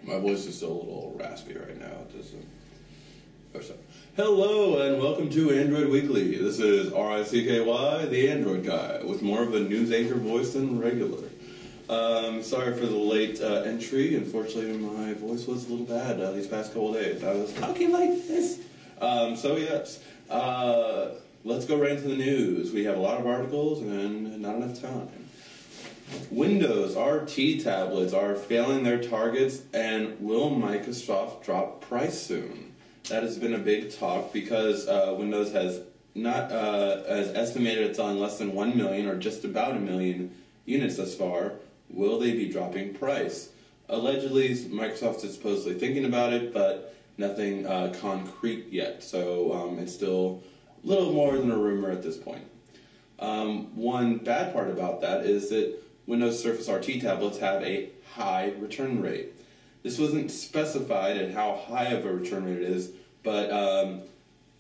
My voice is still a little raspy right now. It doesn't. Or so. Hello and welcome to Android Weekly. This is RICKY, the Android guy, with more of a news anchor voice than regular. Sorry for the late entry. Unfortunately, my voice was a little bad these past couple days. I was talking like this. Let's go right into the news. We have a lot of articles and not enough time. Windows RT tablets are failing their targets, and will Microsoft drop price soon? That has been a big talk because Windows has estimated it's selling less than 1 million, or just about 1 million units thus far. Will they be dropping price? Allegedly, Microsoft is supposedly thinking about it, but nothing concrete yet. So it's still a little more than a rumor at this point. One bad part about that is that Windows Surface RT tablets have a high return rate. This wasn't specified at how high of a return rate it is, but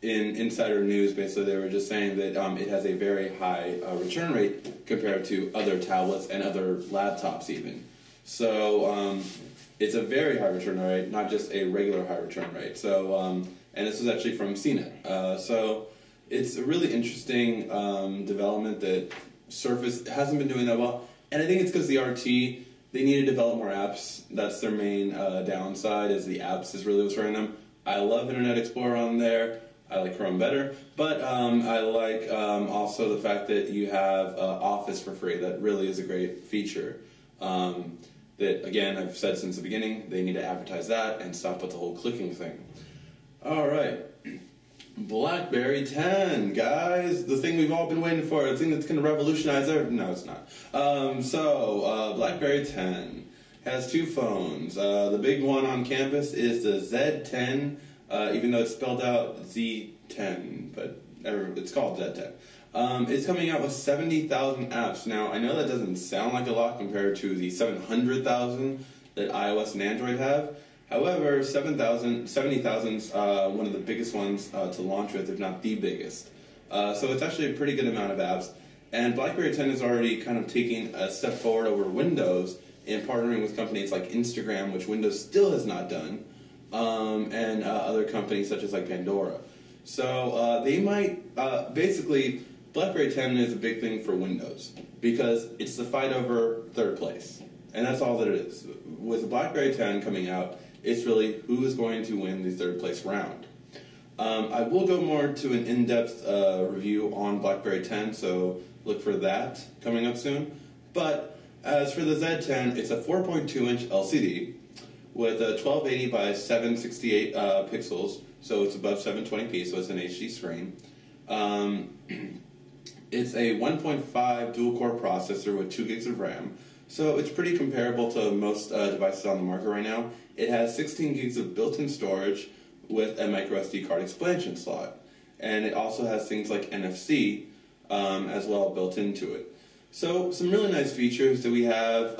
in insider news, basically they were just saying that it has a very high return rate compared to other tablets and other laptops even. So it's a very high return rate, not just a regular high return rate. So and this is actually from CNET. So it's a really interesting development that Surface hasn't been doing that well. And I think it's because the RT, they need to develop more apps. That's their main downside, is the apps is really what's hurting them. I love Internet Explorer on there. I like Chrome better. But I like also the fact that you have Office for free. That really is a great feature. That, again, I've said since the beginning, they need to advertise that and stop with the whole clicking thing. All right. BlackBerry 10, guys, the thing we've all been waiting for, the thing that's going to revolutionize everything. No, it's not. BlackBerry 10 has two phones. The big one on campus is the Z10, even though it's spelled out Z10, but it's called Z10. It's coming out with 70,000 apps. Now, I know that doesn't sound like a lot compared to the 700,000 that iOS and Android have. However, 70,000 is one of the biggest ones to launch with, if not the biggest. So it's actually a pretty good amount of apps. And BlackBerry 10 is already kind of taking a step forward over Windows in partnering with companies like Instagram, which Windows still has not done, and other companies such as like Pandora. So they might, basically, BlackBerry 10 is a big thing for Windows because it's the fight over third place. And that's all that it is. With the BlackBerry 10 coming out, it's really who is going to win the third place round. I will go more to an in-depth review on BlackBerry 10, so look for that coming up soon. But as for the Z10, it's a 4.2-inch LCD with a 1280 by 768 pixels, so it's above 720p, so it's an HD screen. It's a 1.5 dual-core processor with 2 gigs of RAM. So it's pretty comparable to most devices on the market right now. It has 16 gigs of built-in storage with a microSD card expansion slot. And it also has things like NFC as well built into it. So some really nice features that we have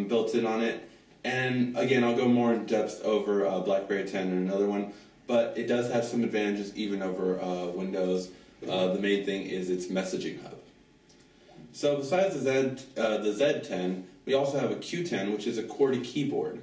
built in on it. And again, I'll go more in depth over BlackBerry 10 and another one. But it does have some advantages even over Windows. The main thing is its messaging hub. So besides the Z10, we also have a Q10, which is a QWERTY keyboard.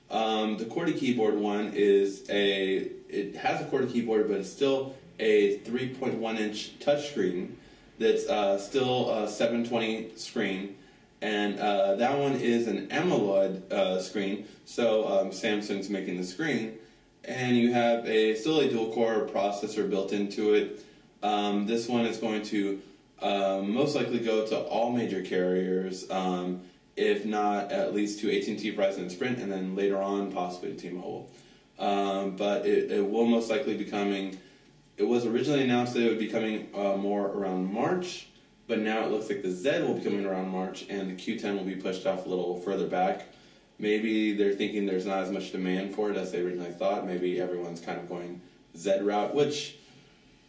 The QWERTY keyboard one it has a QWERTY keyboard, but it's still a 3.1-inch touchscreen that's still a 720 screen. And that one is an AMOLED screen, so Samsung's making the screen. And you have still a dual-core processor built into it. This one is going to most likely go to all major carriers, if not at least to AT&T, Verizon, and Sprint, and then later on possibly to T-Mobile. But it will most likely be coming. It was originally announced that it would be coming more around March, but now it looks like the Z will be coming around March, and the Q10 will be pushed off a little further back. Maybe they're thinking there's not as much demand for it as they originally thought. Maybe everyone's kind of going Z route, which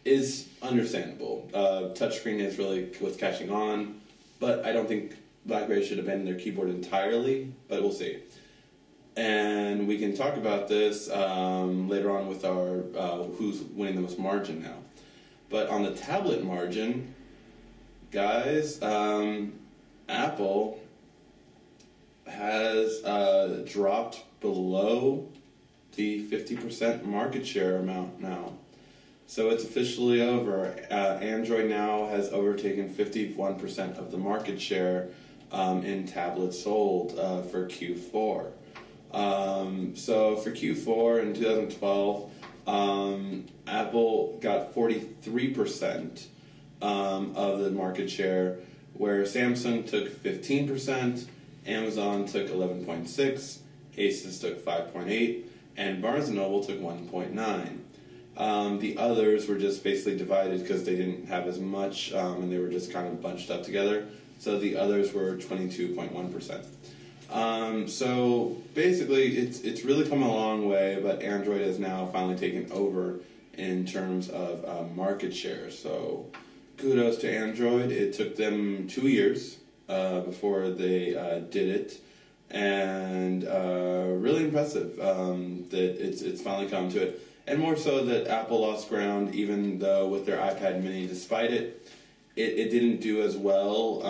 is understandable. Touchscreen is really what's catching on, but I don't think BlackBerry should abandon their keyboard entirely, but we'll see. And we can talk about this later on with our who's winning the most margin now. But on the tablet margin, guys, Apple has dropped below the 50% market share amount now. So it's officially over. Android now has overtaken 51% of the market share in tablets sold for Q4. So for Q4 in 2012, Apple got 43% of the market share, where Samsung took 15%, Amazon took 11.6%, Asus took 5.8%, and Barnes & Noble took 1.9%. The others were just basically divided because they didn't have as much, and they were just kind of bunched up together. So the others were 22.1%. So basically, it's really come a long way, but Android has now finally taken over in terms of market share. So kudos to Android. It took them 2 years before they did it, and really impressive that it's finally come to it. And more so that Apple lost ground, even though with their iPad mini, despite it didn't do as well,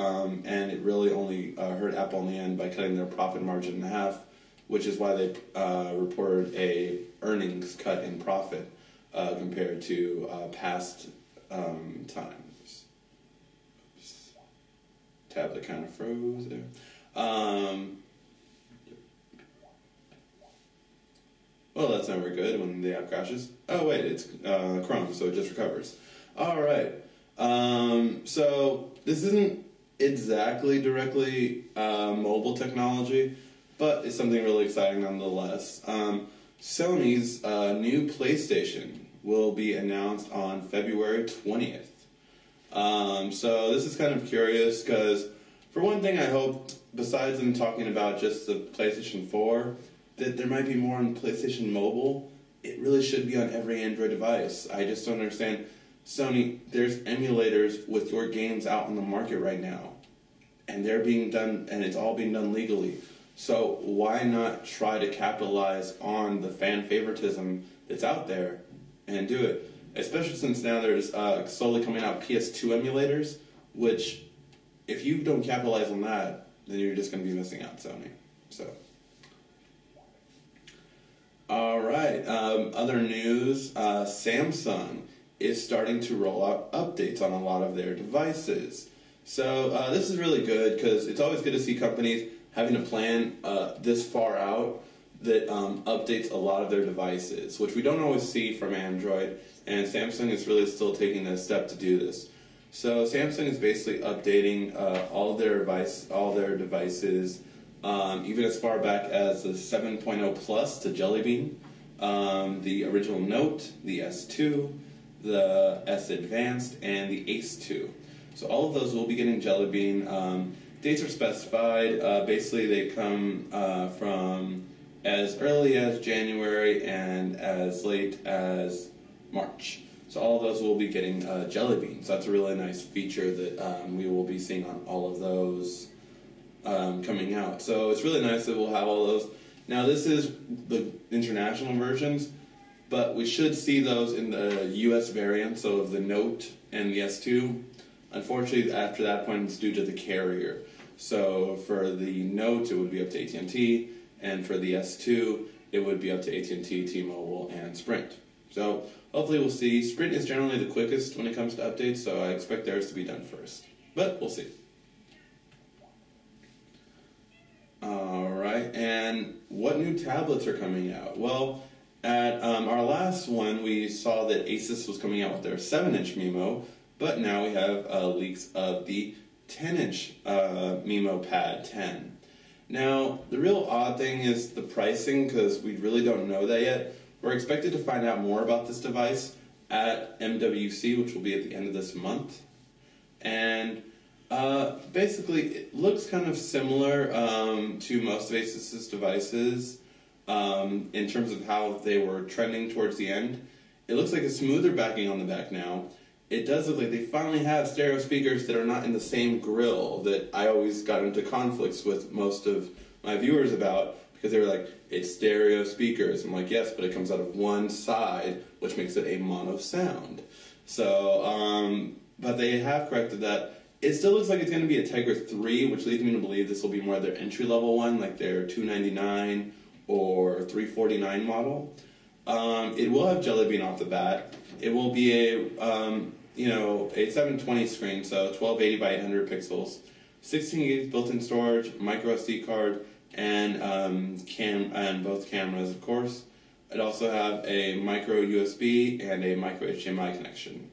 and it really only hurt Apple in the end by cutting their profit margin in half, which is why they reported a earnings cut in profit compared to past times. Oops. Tablet kind of froze there. Well, that's never good when the app crashes. Oh, wait, it's Chrome, so it just recovers. All right. So this isn't exactly directly mobile technology, but it's something really exciting nonetheless. Sony's new PlayStation will be announced on February 20th. So this is kind of curious because, for one thing, I hope, besides them talking about just the PlayStation 4, that there might be more on PlayStation Mobile. It really should be on every Android device. I just don't understand. Sony, there's emulators with your games out on the market right now, and they're being done, and it's all being done legally. So why not try to capitalize on the fan favoritism that's out there and do it? Especially since now there's slowly coming out PS2 emulators, which, if you don't capitalize on that, then you're just going to be missing out, Sony. So. All right. Other news, Samsung is starting to roll out updates on a lot of their devices. So this is really good because it's always good to see companies having a plan this far out that updates a lot of their devices, which we don't always see from Android, and Samsung is really still taking a step to do this. So Samsung is basically updating all their devices, even as far back as the 7.0 Plus to Jelly Bean, the original Note, the S2, the S Advanced, and the Ace 2. So all of those will be getting Jelly Bean. Dates are specified. Basically, they come from as early as January and as late as March. So all of those will be getting Jelly Bean. So that's a really nice feature that we will be seeing on all of those coming out. So it's really nice that we'll have all those. Now this is the international versions, but we should see those in the US variant, so of the Note and the S2. Unfortunately, after that point, it's due to the carrier. So for the Note, it would be up to AT&T, and for the S2, it would be up to AT&T, T-Mobile, and Sprint. So hopefully we'll see. Sprint is generally the quickest when it comes to updates, so I expect theirs to be done first. But we'll see. Alright, and what new tablets are coming out? Well, at our last one, we saw that Asus was coming out with their 7-inch MeMo, but now we have leaks of the 10-inch MeMo Pad 10. Now, the real odd thing is the pricing, because we really don't know that yet. We're expected to find out more about this device at MWC, which will be at the end of this month. And basically, it looks kind of similar to most of Asus's devices in terms of how they were trending towards the end. It looks like a smoother backing on the back now. It does look like they finally have stereo speakers that are not in the same grill that I always got into conflicts with most of my viewers about, because they were like, it's stereo speakers. I'm like, yes, but it comes out of one side, which makes it a mono sound. So, but they have corrected that. It still looks like it's going to be a Tegra 3, which leads me to believe this will be more of their entry-level one, like their $299 or 349 model. It will have Jelly Bean off the bat. It will be a a 720 screen, so 1280 by 800 pixels, 16 gigs built-in storage, micro SD card, and both cameras, of course. It also have a micro USB and a micro HDMI connection.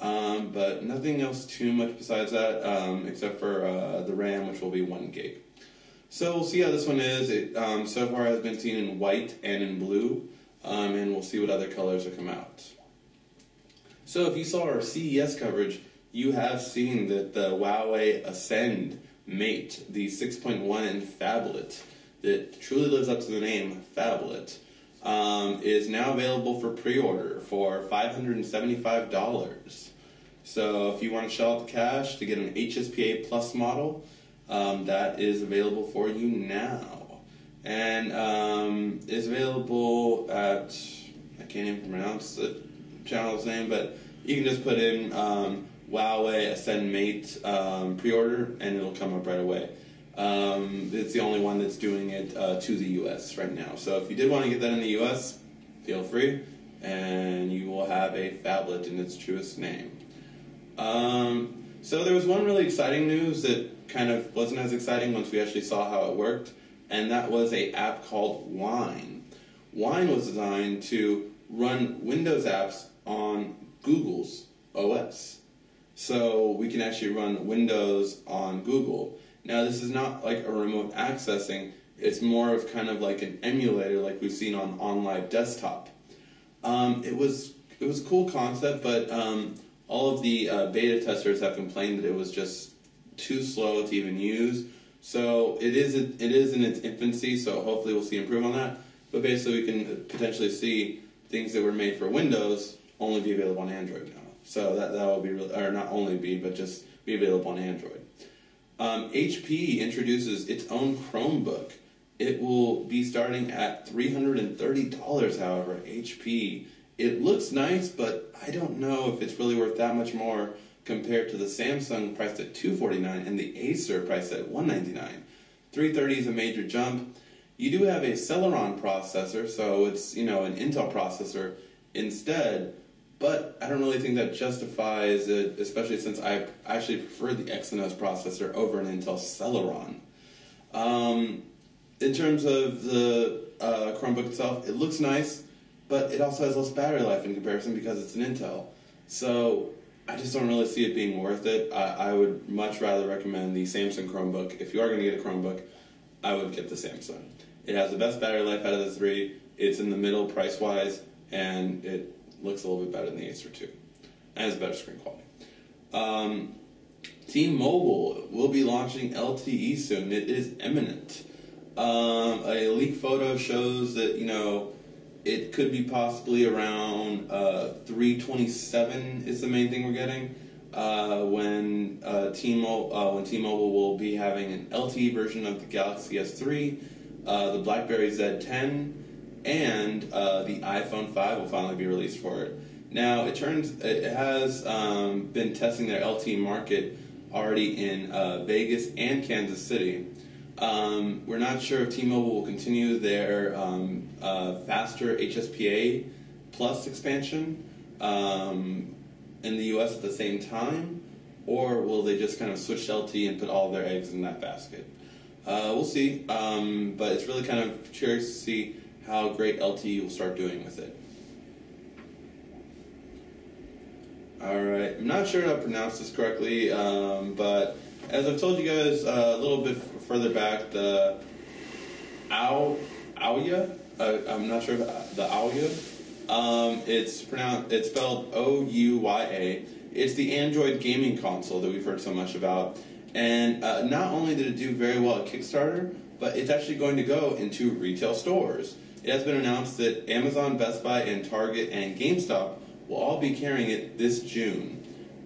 But nothing else too much besides that, except for the RAM, which will be 1 gig. So we'll see how this one is. It so far has been seen in white and in blue, and we'll see what other colors will come out. So if you saw our CES coverage, you have seen that the Huawei Ascend Mate, the 6.1-inch phablet that truly lives up to the name, phablet, is now available for pre-order for $575. So if you want to shell out the cash to get an HSPA Plus model, that is available for you now. And is available at, I can't even pronounce the channel's name, but you can just put in Huawei Ascend Mate pre-order and it'll come up right away. It's the only one that's doing it to the US right now. So if you did want to get that in the US, feel free, and you will have a phablet in its truest name. So there was one really exciting news that kind of wasn't as exciting once we actually saw how it worked, and that was an app called Wine. Wine was designed to run Windows apps on Google's OS. So we can actually run Windows on Google. Now this is not like a remote accessing, it's more of kind of like an emulator like we've seen on OnLive Desktop. It was a cool concept, but all of the beta testers have complained that it was just too slow to even use. So it is in its infancy, so hopefully we'll see improvement on that. But basically we can potentially see things that were made for Windows only be available on Android now. So that will be, or not only be, but just be available on Android. HP introduces its own Chromebook. It will be starting at $330, however, HP. It looks nice, but I don't know if it's really worth that much more compared to the Samsung priced at $249 and the Acer priced at $199. $330 is a major jump. You do have a Celeron processor, so it's, an Intel processor instead, but I don't really think that justifies it, especially since I actually prefer the Exynos processor over an Intel Celeron. In terms of the Chromebook itself, it looks nice, but it also has less battery life in comparison because it's an Intel. So I just don't really see it being worth it. I would much rather recommend the Samsung Chromebook. If you are going to get a Chromebook, I would get the Samsung. It has the best battery life out of the three. It's in the middle price-wise, and it looks a little bit better than the Acer too. And has better screen quality. T-Mobile will be launching LTE soon. It is imminent. A leaked photo shows that, it could be possibly around 327 is the main thing we're getting when T-Mobile will be having an LTE version of the Galaxy S3, the BlackBerry Z10, and the iPhone 5 will finally be released for it. Now it has been testing their LTE market already in Vegas and Kansas City. We're not sure if T-Mobile will continue their faster HSPA Plus expansion in the US at the same time, or will they just kind of switch to LTE and put all their eggs in that basket? We'll see, but it's really kind of curious to see how great LTE will start doing with it. Alright, I'm not sure how to pronounce this correctly, but as I've told you guys a little bit further back, the Ouya, I'm not sure if the Ouya, it's spelled O-U-Y-A. It's the Android gaming console that we've heard so much about. And not only did it do very well at Kickstarter, but it's actually going to go into retail stores. It has been announced that Amazon, Best Buy, and Target, and GameStop will all be carrying it this June.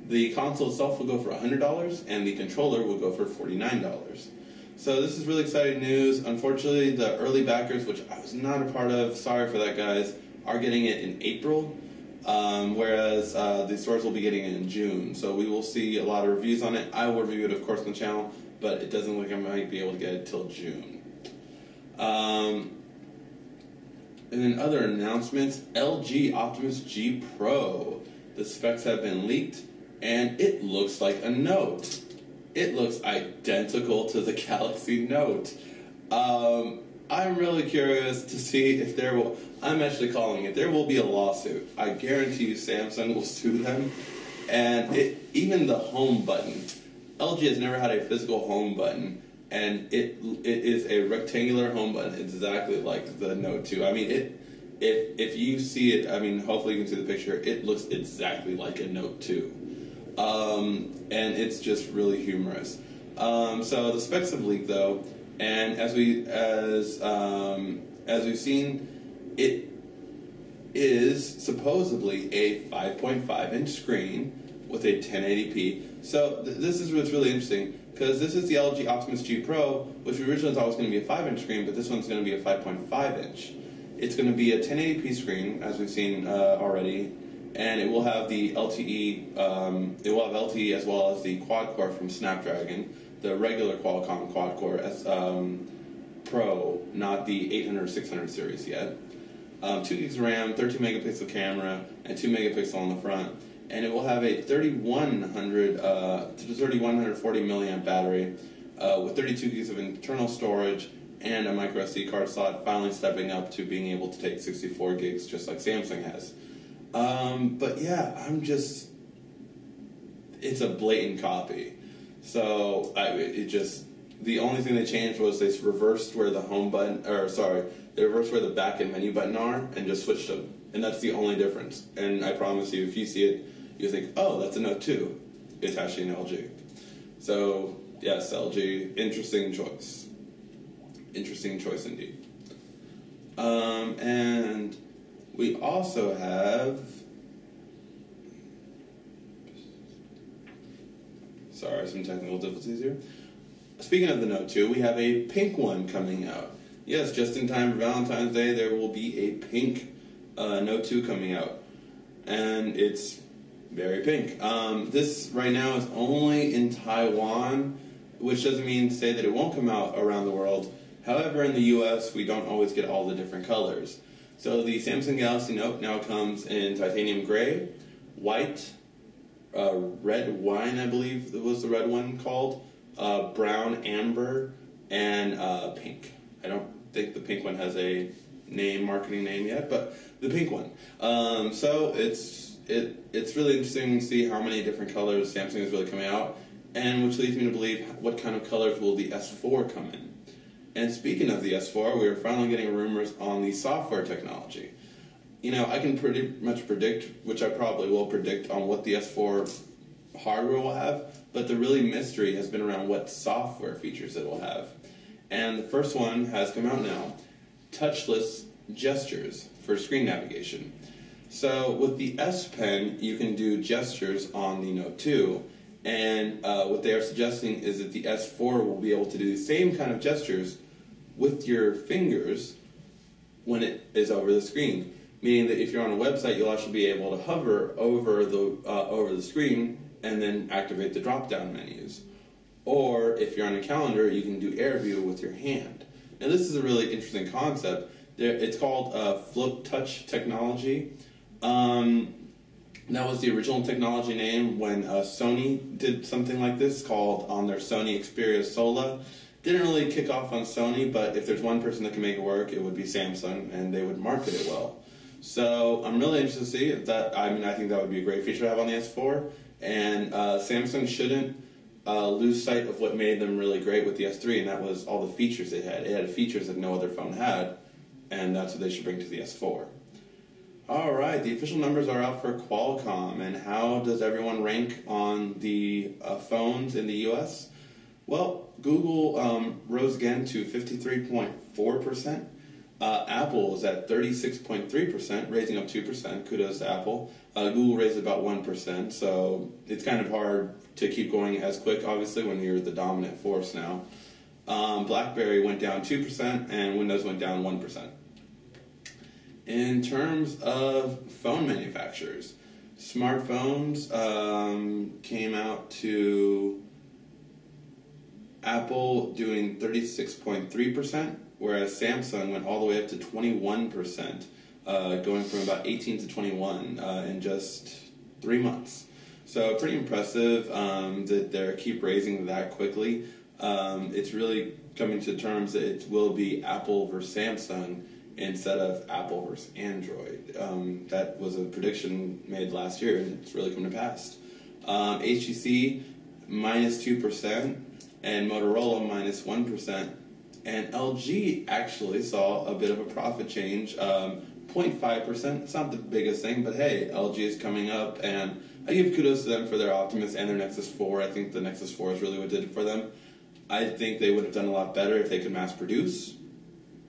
The console itself will go for $100, and the controller will go for $49. So this is really exciting news. Unfortunately, the early backers, which I was not a part of, sorry for that, guys, are getting it in April, whereas the stores will be getting it in June. So we will see a lot of reviews on it. I will review it, of course, on the channel, but it doesn't look like I might be able to get it till June. And then other announcements, LG Optimus G Pro. The specs have been leaked, and it looks like a Note. It looks identical to the Galaxy Note. I'm really curious to see if there will... I'm actually calling it. There will be a lawsuit. I guarantee you Samsung will sue them. And even the home button. LG has never had a physical home button. And it is a rectangular home button exactly like the Note 2. I mean, if you see it, I mean, hopefully you can see the picture, it looks exactly like a Note 2. And it's just really humorous. So the specs have leaked, though, and as we've seen, it is supposedly a 5.5-inch screen with a 1080p. So this is what's really interesting, because this is the LG Optimus G Pro, which we originally thought was going to be a 5-inch screen, but this one's going to be a 5.5-inch. It's going to be a 1080p screen, as we've seen already, and it will have the LTE. It will have LTE as well as the quad-core from Snapdragon, the regular Qualcomm quad-core Pro, not the 800 or 600 series yet. 2 gigs of RAM, 13 megapixel camera, and 2 megapixel on the front. And it will have a 3140 milliamp battery with 32 gigs of internal storage and a micro SD card slot, finally stepping up to being able to take 64 gigs just like Samsung has. But yeah, it's a blatant copy. So the only thing they changed was they reversed where the home button, they reversed where the back and menu button are and just switched them. And that's the only difference. And I promise you, if you see it, you think, oh, that's a Note 2. It's actually an LG. So, yes, LG, interesting choice. Interesting choice indeed. And we also have... Sorry, some technical difficulties here. Speaking of the Note 2, we have a pink one coming out. Yes, just in time for Valentine's Day, there will be a pink Note 2 coming out. And it's very pink. This right now is only in Taiwan, which doesn't mean to say that it won't come out around the world. However, in the US, we don't always get all the different colors. So the Samsung Galaxy Note now comes in titanium gray, white, red wine, I believe was the red one called, brown amber, and pink. I don't think the pink one has a marketing name yet, but the pink one. So it's really interesting to see how many different colors Samsung is really coming out, and which leads me to believe what kind of colors will the S4 come in. And speaking of the S4, we are finally getting rumors on the software technology. You know, I can pretty much predict, which I probably will predict, on what the S4 hardware will have, but the really mystery has been around what software features it will have. And the first one has come out now, touchless gestures for screen navigation. So with the S Pen, you can do gestures on the Note 2, and what they are suggesting is that the S4 will be able to do the same kind of gestures with your fingers when it is over the screen. Meaning that if you're on a website, you'll actually be able to hover over the screen and then activate the drop-down menus. Or if you're on a calendar, you can do Air View with your hand. Now this is a really interesting concept. It's called Float Touch technology. That was the original technology name when Sony did something like this called on their Sony Xperia Sola. Didn't really kick off on Sony, but if there's one person that can make it work, it would be Samsung, and they would market it well. So I'm really interested to see if that. I mean, I think that would be a great feature to have on the S4, and Samsung shouldn't lose sight of what made them really great with the S3, and that was all the features they had. It had features that no other phone had, and that's what they should bring to the S4. All right, the official numbers are out for Qualcomm, and how does everyone rank on the phones in the U.S.? Well, Google rose again to 53.4%. Apple is at 36.3%, raising up 2%. Kudos to Apple. Google raised about 1%, so it's kind of hard to keep going as quick, obviously, when you're the dominant force now. BlackBerry went down 2%, and Windows went down 1%. In terms of phone manufacturers, smartphones came out to... Apple doing 36.3%, whereas Samsung went all the way up to 21%, going from about 18 to 21 in just 3 months. So pretty impressive that they keep raising that quickly. It's really coming to terms that it will be Apple versus Samsung instead of Apple versus Android. That was a prediction made last year, and it's really come to pass. HTC minus 2%, and Motorola minus 1%, and LG actually saw a bit of a profit change, 0.5%. It's not the biggest thing, but hey, LG is coming up, and I give kudos to them for their Optimus and their Nexus 4. I think the Nexus 4 is really what did it for them. I think they would have done a lot better if they could mass produce,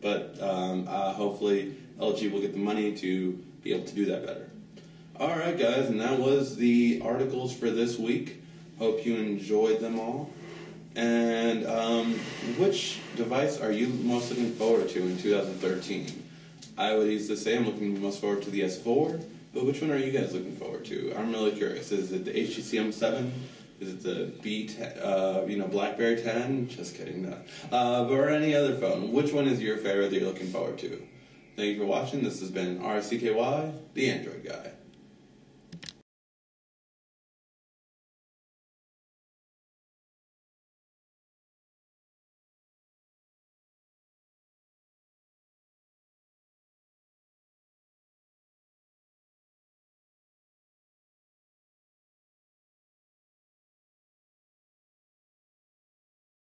but hopefully LG will get the money to be able to do that better. Alright guys, and that was the articles for this week. Hope you enjoyed them all. And which device are you most looking forward to in 2013? I would easily say I'm looking most forward to the S4, but which one are you guys looking forward to? I'm really curious. Is it the HTC M7? Is it the BlackBerry 10? Just kidding, no. Or any other phone? Which one is your favorite that you're looking forward to? Thank you for watching. This has been RCKY, the Android Guy.